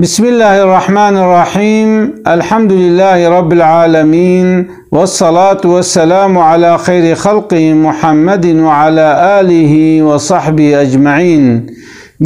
بسم الله الرحمن الرحيم. الحمد لله رب العالمين، والصلاة والسلام على خير خلقه محمد وعلى آله وصحبه أجمعين.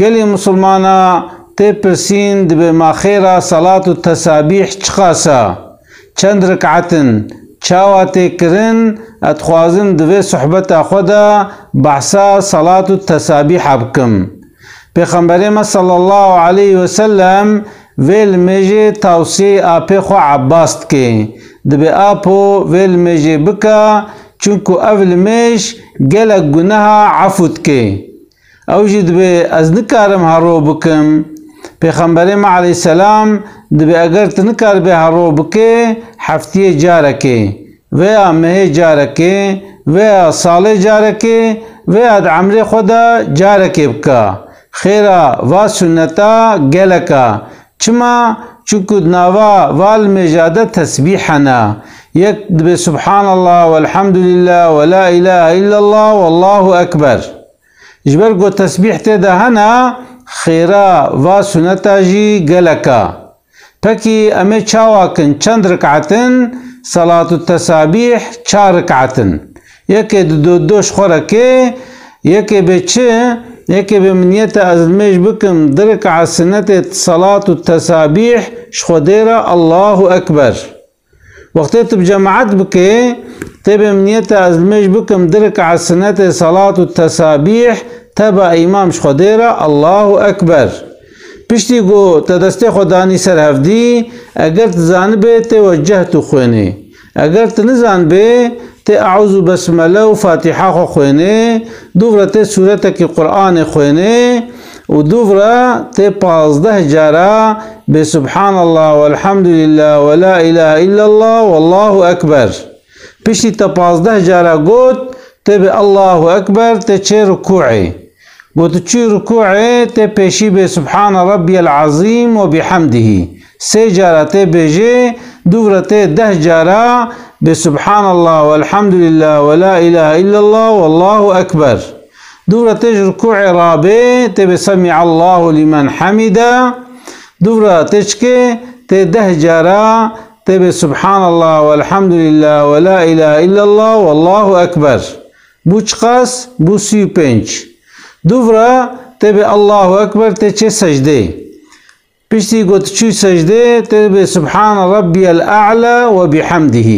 قال مسلمانا تبرسين بما خيرا صلاة التسابيح چخاسا چند ركعتن چاواتي کرن اتخوازن دوه صحبت خدا بحثا صلاة التسابيح بكم. پیغمبر صلی الله علیه و سلم ویل میجه توصیه آپی خو عباست که دبی آپو ویل میجه بکا چونکو اول میش گلک گناه عفوت که اوجی دبی از نکارم هرو بکم. پیغمبر علیه السلام دبی اگر تنکار به هرو بکه هفته جاره که ویا مه جاره که ویا سال جاره که ویا عمر خدا جاره که بکا خيرا و سنتا گلکا چما چکود نوا والمجادة تسبيحنا يكتب سبحان الله والحمد لله ولا إله إلا الله والله أكبر. جبر قو تسبيح تدا هنا خيرا و سنتا جي گلکا پاكي امي چاواكن چند ركعتن صلاة التسابيح چار ركعتن يكي دوش خوركي يكي بچه يكي بمنيته ازلميش بكم درك على سنة صلاة التسابيح شخديرة الله أكبر. وقتت بجماعات بكي تبي منيته ازلميش بكم درك على سنة صلاة التسابيح تبع إمام شخديرة الله أكبر. بشتي قو تدستي خداني سر هفدي اگر تزانبه توجهت خويني اگر تنزان به تے اعوذ بسملہ و فاتحہ خو خوینے دوبرا تے سورت کی قرآن خوینے و دوبرا تے 15 جارا بے سبحان اللہ والحمد للہ ولا الہ الا اللہ واللہ اکبر. پشتی تا 15 جارا گوت تے بے اللہ اکبر تے 6 رکوعی گوت 6 رکوعی تے پیشی بے سبحان ربی العظیم و بحمده 3 جارا تے بیجے دوبرا تے 10 جارا بسبحان الله والحمد لله ولا إله إلا الله والله أكبر. دورة تج ركوع رابع تبي سمع الله لمن حمده دورة تجكي تده جارا تبي سبحان الله والحمد لله ولا إله إلا الله والله أكبر. بوچقاس بوسي پنج دورة تبي الله أكبر تچه سجده پشتی گوت چوی سجده تبي سبحان ربي الأعلى وبحمده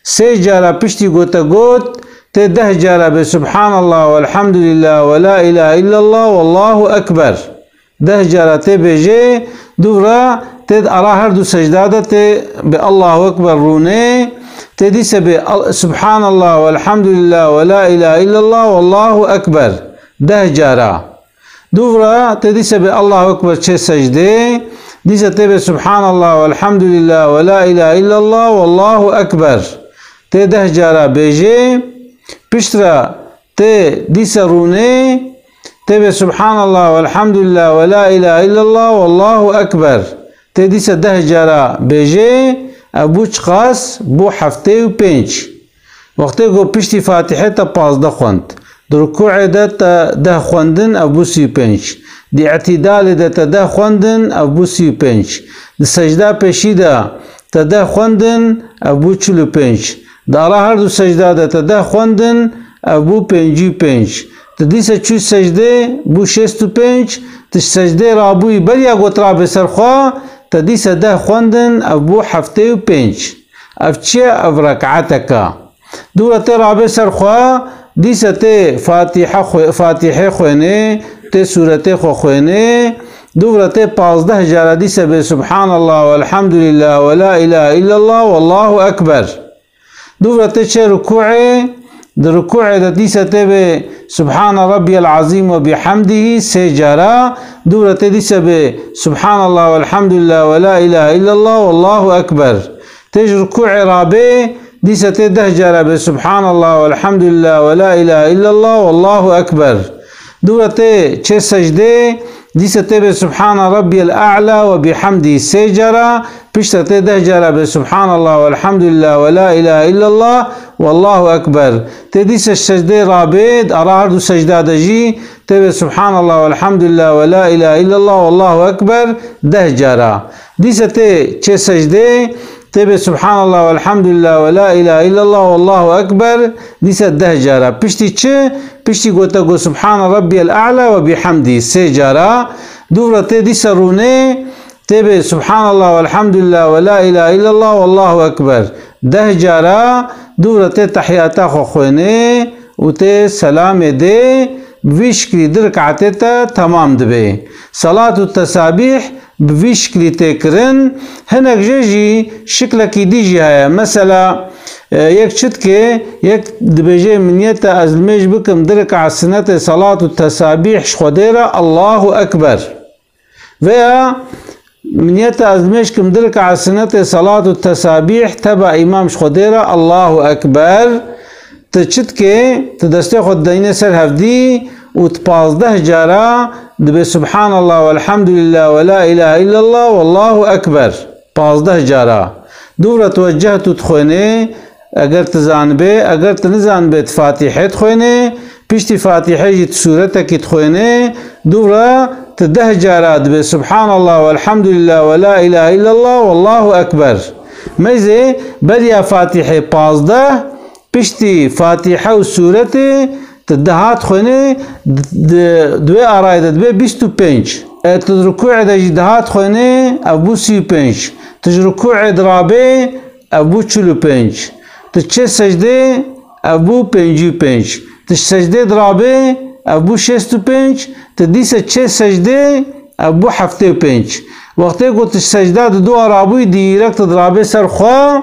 3 جارا پشتی گوتا گوت تے 10 جارا بے سبحان اللہ والحمد للہ ولا الہ الا اللہ واللہ اکبر 10 جارا تے بیجے دورا تے اراہر دو سجدہ دا تے بے اللہ اکبر رونے تے دیسے بے سبحان اللہ والحمد للہ ولا الہ الا اللہ واللہ اکبر 10 جارا دورا تے دیسے بے اللہ اکبر 6 سجدے دیسے تے بے سبحان اللہ والحمد للہ ولا الہ الا اللہ واللہ اکبر تے 10 جارا بیجے پشترا تے دیسا رونے تے بے سبحان اللہ والحمد للہ ولا الہ الا اللہ واللہ اکبر تے دیسا 10 جارا بیجے ابو چخاس بو ہفتے و 5 وقتے کو پشتی فاتحہ تا 15 خوند در رکوع دا تا 10 خوندن ابو 35 دی اعتدال دا تا 10 خوندن ابو 35 دی سجدہ پیشی دا تا 10 خوندن ابو 45 دارا هر دو سجده ده تا 10 خوندن ابو 55 تا دیسه چوی سجده بو 65 تا سجده رابوی بریا گوترا بسر خواه تا دیسه 10 خوندن ابو 75 اف چه اف رکعتکا دورا تی رابع سر خواه دیسه تی فاتحه خوینه تی سورت خوینه دورا تی 15 جارا دیسه بے سبحان اللہ والحمد للہ ولا الہ الا اللہ واللہ اکبر دورة تشي ركوعي در ركوعي دا ديسة تبه سبحان ربي العظيم وبحمده 3 جارا دورة ديسة به سبحان الله والحمد لله ولا إله إلا الله والله أكبر تج ركوعي رابع ديسة 10 جارا به سبحان الله والحمد لله ولا إله إلا الله والله أكبر دورة تشي سجده ديسة تبه سبحان ربي الأعلى وبحمده 3 جارا پشت 10 جارا به سبحان الله والحمد لله ولا إله إلا الله والله أكبر. تديس السجدة رابد أراهر دو سجدة دجي تبي سبحان الله والحمد لله ولا إله إلا الله والله أكبر 10 جارة. ديسة تي سجدة تبي سبحان الله والحمد لله ولا إله إلا الله والله أكبر ديسة 10 جارة. پشتی گوتا گو سبحان ربي الأعلى وبحمده 3 جارة. دورة تي ديسة رونه تبي سبحان الله والحمد لله ولا إله إلا الله والله أكبر 10 جارة. دورة تي تحياتا خوخوينه و تي سلام دي بوشكري دركعتي تا تمام دبي. صلاة التسابيح بوشكري تكرن هناك جيجي شكلك ديجي هيا مثلا يك شتكي يك دبيجي من يتا أزلميش بكم دركع سنة صلاة التسابيح شخديرة الله أكبر ويا من يتا أزلميش كم دركع سنة صلاة التسابيح تبع إمام شخديرة الله أكبر تشتكي تدستي خد ديني سر هفدي وتبازده جارة دبي سبحان الله والحمد لله ولا إله إلا الله والله أكبر 15 جارة. دورة توجهت تخويني اگر تزانبه اگر تنزانبه فاتحة تخويني بيشتي فاتحة جيت سورتك تخويني دورة 10 جارة دبي سبحان الله والحمد لله ولا إله إلا الله والله أكبر. ميزي بريا فاتحة 15 بيشتي فاتحة وسورتي تدهات خويني دوي آرايدة دبي 25 تدركوع دا جدهات خويني أبو 35 تجركوع درابي أبو 45 تشي سجدة أبو 55 تش سجدة درابي أبو 65 تديسة تشي سجدة أبو 75 وقتی قلت تش سجدة دو أرابوي ديركت درابي سرخوا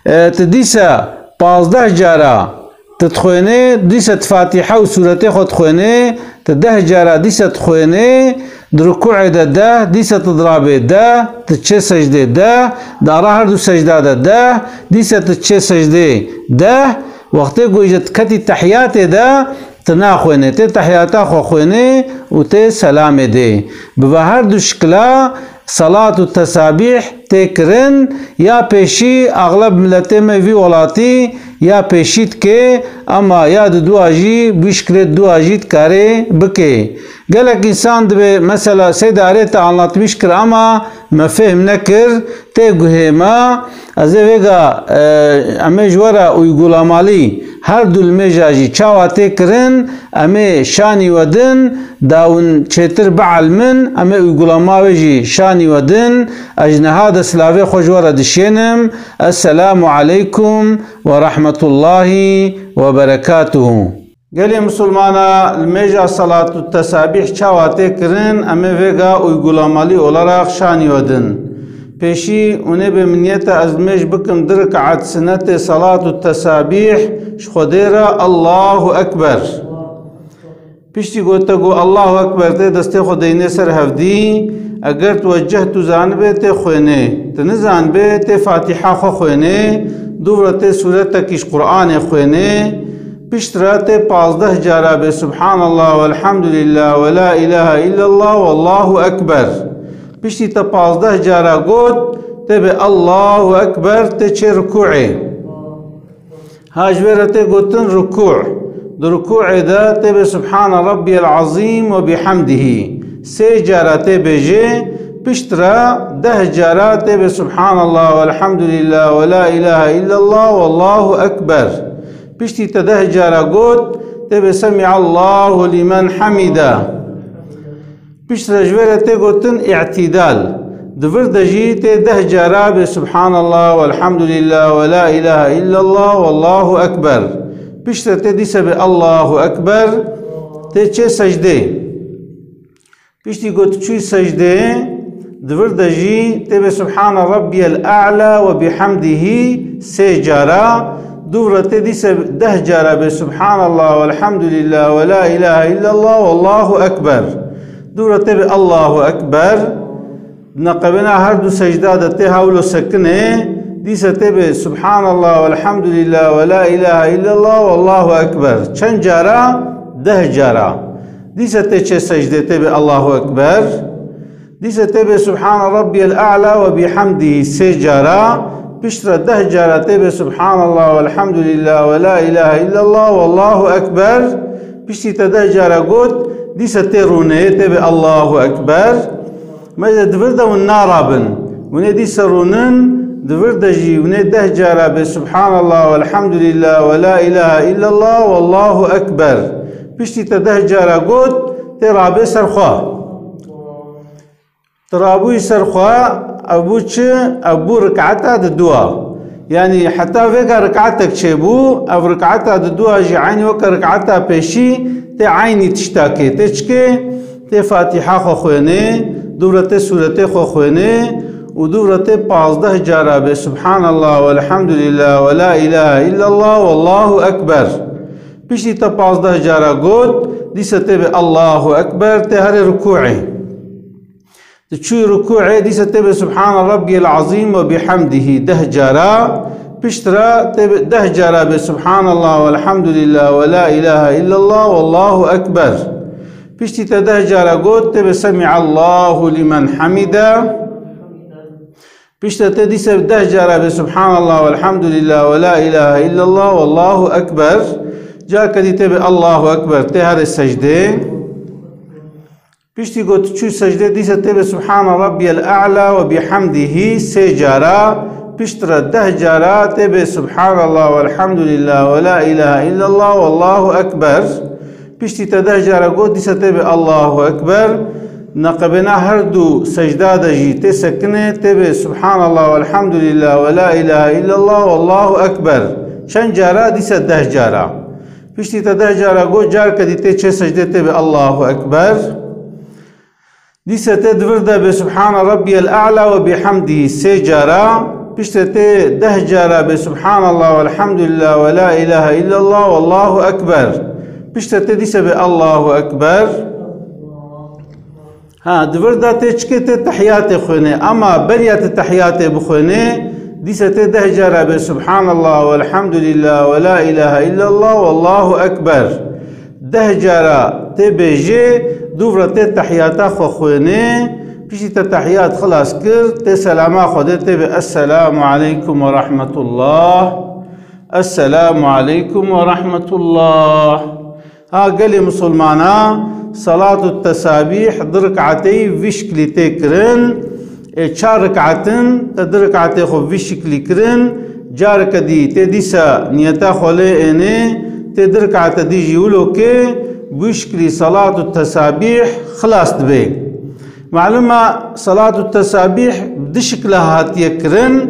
تديسة 15 جارة تتخويني ديسة فاتحة وسورة خود خويني 10 جارة ديسة تخويني دركوع ده ديسة تضرابي ده تتشي سجدة ده دارا هردو سجدة ده ديسة تتشي سجدة ده وقتی قوجت كتي تحيات ده تناخويني تي تحياتا خوخويني وتي سلام ده بهردو شكلا صلاة التسابيح تكرن يا بيشي أغلب ملتي في ولاتي يا بيشيت كي أما يا دواجي بيشكرت دواجي تكاري بكي قالك إنسان دبي مثلا سيدة عريتا عنلات بيشكر أما ما فهم نكر تيقهما أزي ويقا أمي جورا ويقول أمالي هر دو الميجاجي چاوا تكرن أمي شاني ودن داون چتر بعل من أمي ويقول أماويجي شاني ودن أجنهاد سلاوي خوجورا دشينم السلام عليكم ورحمة الله وبركاته. قال يا مسلمانا الميجا صلاة التسابيح چاوا تكرن أمي ويقا ويقول أمالي أولاراق شاني ودن پیشی اونه به منیت ازمش بکم درکعت سنت صلاة التسابيح شخديرا الله أكبر. پیشتی گوتا گو الله أكبر ته دسته خدینه سر هفدی اگر توجهت زانبه ته خوینه تنزانبه ته فاتحه خو خوینه دورت سورت کش قرآن خوینه پیشترات 15 جارا به سبحان الله والحمد لله ولا إله إلا الله والله أكبر. بيشتي تا 15 جارا قد تبي الله أكبر تشي ركوعي هاجورة قلتن ركوع دو ركوع دا تبي سبحان ربي العظيم وبحمده 3 جارا تبي جي بيشترا 10 جارا تبي سبحان الله والحمد لله ولا إله إلا الله والله أكبر. بيشتي تا 10 جارا قد تبي سمع الله لمن حمده بيشترا جويرة قلتن اعتدال دفر دجي 10 جارا سبحان الله والحمد لله ولا إله إلا الله والله أكبر. بيشترا تديس الله أكبر تشي سجدة بيشتي قلت شي سجدة دفر دجي تبي سبحان ربي الأعلى وبحمده 3 جارا دورة تديس 10 جارا سبحان الله والحمد لله ولا إله إلا الله والله أكبر. دورة تبي الله أكبر نقبنا هردو سجدة تهاولو سكنه ديسة تبي سبحان الله والحمد لله ولا إله إلا الله والله أكبر چند جارا 10 جارا ديسة تبي سجدة تبي الله أكبر ديسة تبي سبحان ربي الأعلى وبحمده 3 جارا بشترى 10 جارة تبه سبحان الله والحمد لله ولا إله إلا الله والله أكبر بشتي 10 جارة قد دي ستيرونه تبه الله أكبر ماذا دفرده والنارابن ونه دي سرونن دفرده جي ونه 10 جارة بسبحان الله والحمد لله ولا إله إلا الله والله أكبر بشتي 10 جارة قد ترابي سرخواه ترابوي سرخواه أبو ركعتها الدعاء يعني حتى فيك ركعتك شبو أو ركعتها الدعاء جي عيني وك ركعتها بشي تي عيني تشتاكي تشكي تي فاتحة خوخويني دورة سورة خوخويني ودورة 15 جارة بسبحان الله والحمد لله ولا إله إلا الله والله أكبر بشي 15 جارة قد دي ستبه الله أكبر تهري ركوعي تشوي ركوعي دي ستبه سبحان ربي العظيم وبحمده 10 جارة بشترى 10 جارة بسبحان الله والحمد لله ولا إله إلا الله والله أكبر بشتي 10 جارة قد تبه سمع الله لمن حمده بشتى دي 10 جارة بسبحان الله والحمد لله ولا إله إلا الله والله أكبر جاك دي تبه الله أكبر تهر السجدة بشتي قلت شو سجدة دي ستبه سبحان ربي الأعلى وبحمده 3 جارة بشترى 10 جارة تبه سبحان الله والحمد لله ولا إله إلا الله والله أكبر بشتي 10 جارة قلت دي ستبه الله أكبر نقبنا هردو سجدة دجي تسكنه تبه سبحان الله والحمد لله ولا إله إلا الله والله أكبر شن جارة دي 10 جارة بشتي 10 جارة قلت جار كدي تيچه سجدة تبه الله أكبر دي ستدفرده بسبحان ربي الأعلى وبحمده 3 جارة بشتى 10 جارة بسبحان الله والحمد لله ولا إله إلا الله والله أكبر بشتى دي سبه الله أكبر ها دفرده تيچكي تحيات خوينه أما بريات تحيات بخوينه دي ستة 10 جارة بسبحان الله والحمد لله ولا إله إلا الله والله أكبر 10 جارة تبجي دوفرة تحياتا خوينه بيشي تحيات خلاص كر تسلاما خده تبه السلام عليكم ورحمة الله السلام عليكم ورحمة الله ها قال مسلمانا صلاة التسابيح دركعتي فيشكلي تكرن 4 ركعتن تدركعتي خو فيشكلي كرن جارك دي تديسا نيتا خولي اني تدركعت دي جيولو كي بشكلي صلاة التسابيح خلاص دبي معلومة صلاة التسابيح بدي شكلها هاتيكرن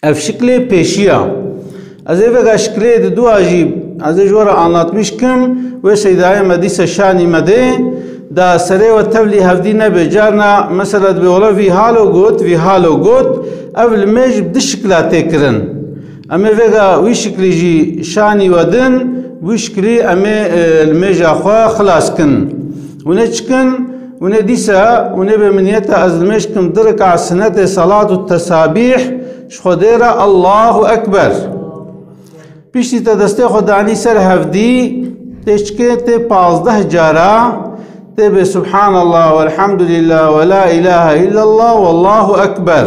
اف شكلي بيشيا ازي بقى شكلي دو اجيب ازي جورا anlatmışkım ve seydaya medise şani mede da sere ve tevli havdine bejarna mesela be ola vi halo got evl mej بدي شكلها تكرن اما vega وي شكلي جي شاني ودن وشكلي أمي الميجا خوا خلاص كن ونشكن ونديسا ونبي من يتا أزلمشكم درك على سنة صلاة التسابيح شخديرا الله أكبر بيشتي تدستي خداني سر هفدي تشكي تي 15 جارة تبي سبحان الله والحمد لله ولا إله إلا الله والله أكبر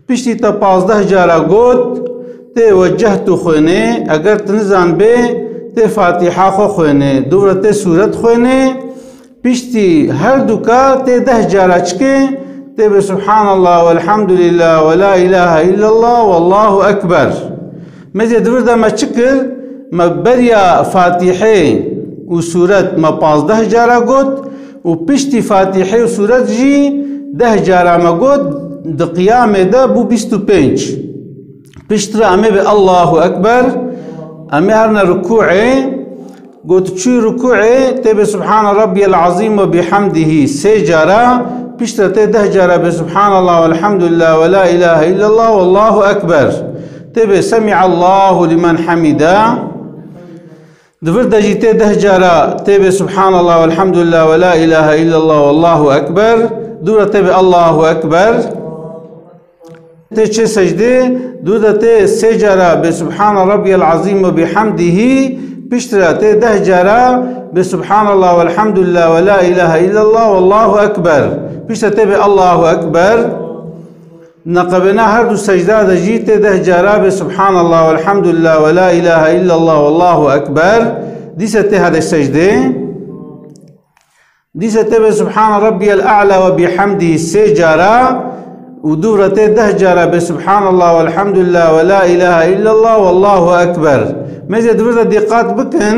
بيشتي تا 15 جارة قد تي وجهت خويني اگر تنزان بي تي فاتحة خويني دورة سورة خويني بيشتي هر دوكا تي 10 جارة چكي تي سبحان الله والحمد لله ولا إله إلا الله والله أكبر مزي دورة ما چكر ما بريا فاتحة وسورة ما 15 جارة قد و بيشتي فاتحة وسورة جي 10 جارة ما قد دا قيام دا بو 25 بشترى أمي الله أكبر أمي هرنا ركوعي قلت شو ركوعي تبي سبحان ربي العظيم وبحمده 3 جارة بشترى 10 جارة بسبحان الله والحمد لله ولا إله إلا الله والله أكبر تبي سمع الله لمن حمده دفرد جي 10 جارة تبي سبحان الله والحمد لله ولا إله إلا الله والله أكبر دورة تبي الله أكبر تشي سجدة دودة 3 جارة بسبحان ربي العظيم وبحمده بشترى 10 جارة بسبحان الله والحمد لله ولا إله إلا الله والله أكبر بشترى تبي الله أكبر نقبنا هر دو سجده دا جيت 10 جارا سبحان الله والحمد لله ولا إله إلا الله والله أكبر. ديسته هذا السجده ديسته سبحان ربي الأعلى وبحمده 3 جارا ودورته 10 جارا سبحان الله والحمد لله ولا إله إلا الله والله أكبر. مزید ورد دقت بکن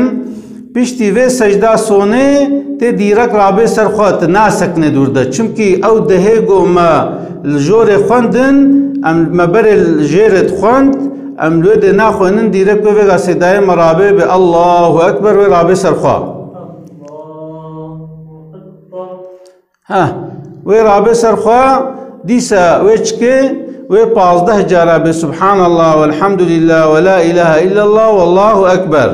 پشتی و سجده سونه تی دیرک رابه سرخوات ناسکنه دورده چونکی او دهه گو ما الجور خوندن ام مبر الجيرت خوند ام لود ناخونن دیرک و وگا صدای مرابه به الله اکبر و رابه سرخوا ها و رابه سرخوا دیسا وچکه و 15 جارا سبحان الله والحمد لله ولا إله إلا الله والله أكبر.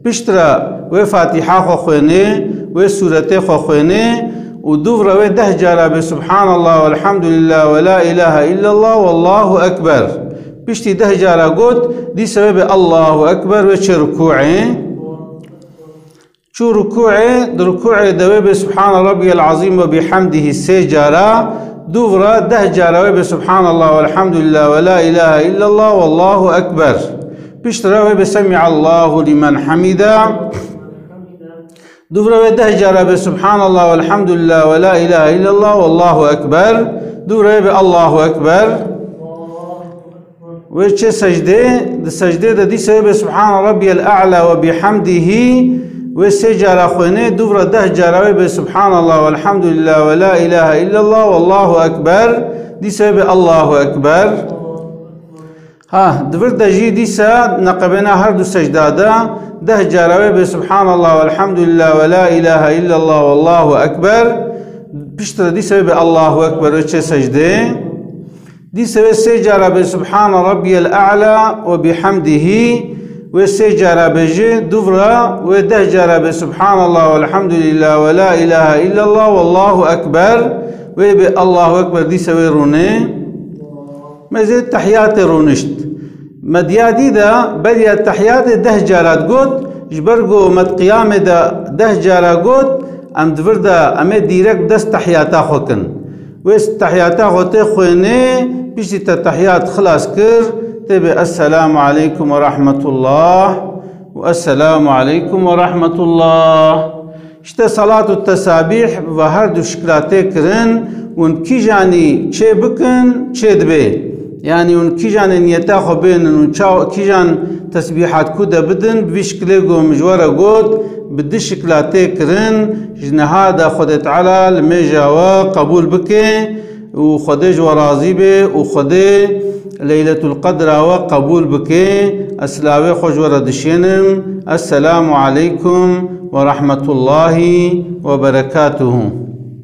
بشترا و فاتحة خوخوينه و سورة خوخوينه و دوبرا و 10 جارا سبحان الله والحمد لله ولا إله إلا الله والله أكبر. بشتي 10 جارا قد دي سبب الله أكبر و چه ركوعه شو ركوعه در ركوعه دوي سبحان ربي العظيم وبحمده 3 جارا دوبرا 10 جارا سبحان الله والحمد لله ولا إله إلا الله والله أكبر. بشترا بسمع الله لمن حمده دوبرا 10 جارا سبحان الله والحمد لله ولا إله إلا الله والله أكبر. دوبرا الله أكبر وچه سجده دي سبب سبحان ربي الأعلى وبحمده و3 جارا خوينه دوبرا 10 جارا سبحان الله والحمد لله ولا إله إلا الله والله أكبر. دي سبب الله أكبر. ها دبر دجي دي سا نقبنا هر دو سجده دا 10 جارا سبحان الله والحمد لله ولا إله إلا الله والله أكبر. بشتر دي سبب الله أكبر وچه سجده دي سبب 3 جارا سبحان ربي الأعلى وبحمده و3 جارا بجي دوبرا و10 جارا سبحان الله والحمد لله ولا إله إلا الله والله أكبر. الله أكبر دي سوي روني مزيد تحيات رونشت مديادي دا بدي التحيات 10 جارا قد جبرقو مد قيام دا 10 جارا قد ام دفردا امي ديرك دست تحياتا خوكن ويست تحياتا خوتي خويني بيشتي تحيات خلاص كر تبي السلام عليكم ورحمة الله والسلام عليكم ورحمة الله. اشتا صلاة التسابيح وهر دو شكلاتي كرن ون كي جاني چه بكن چه دبي يعني ون كي جاني نيتا خو بين ون كي جان تسبيحات كودا بدن بشكله جو مجوره قد بدي شكلاتي كرن جنهادا خدت على المجاوة قبول بكي وخدي جوارازي بي وخدي ليلة القدر وقبول بكي أسلاوي خجورة دشينم. السلام عليكم ورحمة الله وبركاته.